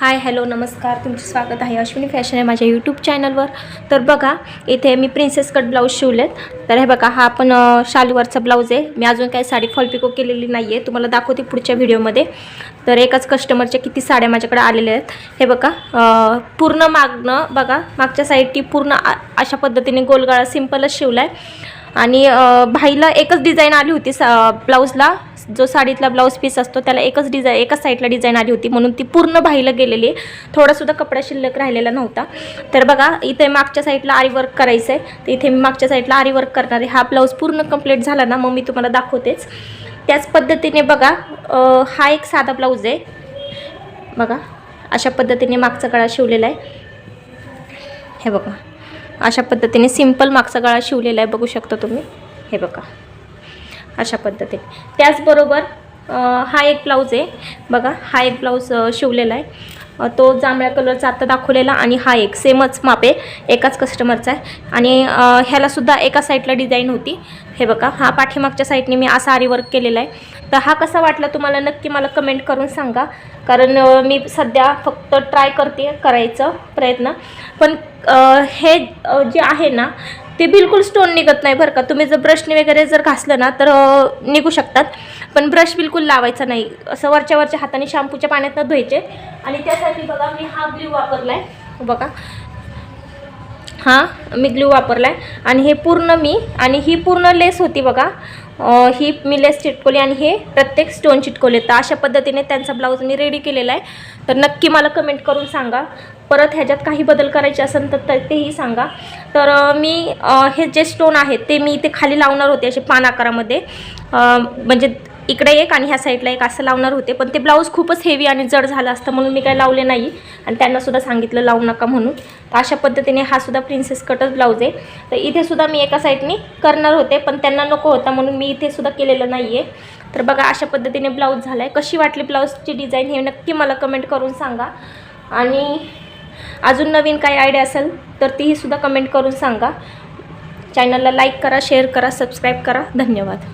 Hi hello नमस्कार, तुमचं स्वागत आहे अश्विनी फॅशन आहे माझ्या यूट्यूब चॅनलवर। तर बघा इथे मी प्रिन्सेस कट ब्लाऊज शिवलेत। तर हे बघा हा आपण शालूवरचा ब्लाऊज आहे। मी अजून काही साडी फॉल पिको केलेली नाही आहे, तुम्हाला दाखवते पुढच्या व्हिडिओमध्ये। तर एकाच कस्टमरच्या किती साड्या माझ्याकडे आलेल्या आहेत। हे बघा पूर्ण मागणं बघा, मागच्या साईडची पूर्ण अशा पद्धतीने गोलगळा सिंपलच शिवलाय। आणि भाईला एकच डिझाईन आली होती ब्लाऊजला, जो साडीतला ब्लाऊज पीस असतो त्याला एकच डिझाईन एकाच साईडला डिझाईन आली होती, म्हणून ती पूर्ण भाईला गेलेली आहे। थोडासुद्धा कपडा शिल्लक राहिलेला नव्हता। तर बघा इथे मागच्या साईडला आरी वर्क करायचं आहे, तर इथे मी मागच्या साईडला आरी वर्क करणार आहे। हा ब्लाऊज पूर्ण कंप्लीट झाला ना मग मी तुम्हाला दाखवतेच। त्याच पद्धतीने बघा हा एक साधा ब्लाऊज आहे बघा, अशा पद्धतीने मागचा गळा शिवलेला आहे। हे बघा अशा पद्धतीने सिंपल मागचा गळा शिवलेला आहे, बघू शकता तुम्ही। हे बघा अशा पद्धतीने। त्याचबरोबर हा एक ब्लाऊज आहे बघा, हा एक ब्लाऊज शिवलेला आहे, तो जांभळ्या कलरचा आता दाखवलेला, आणि हा एक सेमच माप आहे, एकाच कस्टमरचा आहे। आणि ह्याला सुद्धा एका साईडला डिझाईन होती। हे बघा हा पाठीमागच्या साईडने मी असा आरी वर्क केलेला आहे। तर हा कसा वाटला तुम्हाला नक्की मला कमेंट करून सांगा, कारण मी सध्या फक्त ट्राय करते करायचं प्रयत्न। पण हे जे आहे ना ते बिलकुल स्टोन निघत नाही बरं का। तुम्ही जर ब्रशने वगैरे जर घासलं ना तर निघू शकतात, पण ब्रश बिलकुल लावायचा नाही, असं वरच्या हाताने शॅम्पूच्या पाण्यात न धुवायचे। आणि त्यासाठी बघा मी हा ग्लू वापरलाय बघा, हा मी ग्लू वापरलाय। आणि हे पूर्ण मी, आणि ही पूर्ण लेस होती बघा, ही मी लेस चिटकवली आणि हे प्रत्येक स्टोन चिटकवले। तर अशा पद्धतीने त्यांचा ब्लाऊज मी रेडी केलेला आहे। तर नक्की मला कमेंट करून सांगा, परत ह्याच्यात काही बदल करायचे असेल तर तेही सांगा। तर मी हे जे स्टोन आहेत ते मी इथे खाली लावणार होते असे पान आकारामध्ये, म्हणजे इकडे एक आणि ह्या साईडला एक असं लावणार होते, पण ते ब्लाऊज खूपच हेवी आणि जड झालं असतं म्हणून मी काही लावले नाही, आणि त्यांना सुद्धा सांगितलं लावू नका म्हणून। तर अशा पद्धतीने हा सुद्धा प्रिन्सेस कटच ब्लाऊज आहे। तर इथे सुद्धा मी एका साईडने करणार होते, पण त्यांना नको होता म्हणून मी इथे सुद्धा केलेलं नाही आहे। तर बघा अशा पद्धतीने ब्लाऊज झाला आहे। कशी वाटली ब्लाऊजची डिझाईन हे नक्की मला कमेंट करून सांगा, आणि अजून नवीन काही आयडिया असेल तर तीही सुद्धा कमेंट करून सांगा। चॅनलला लाईक करा, शेअर करा, सबस्क्राईब करा। धन्यवाद।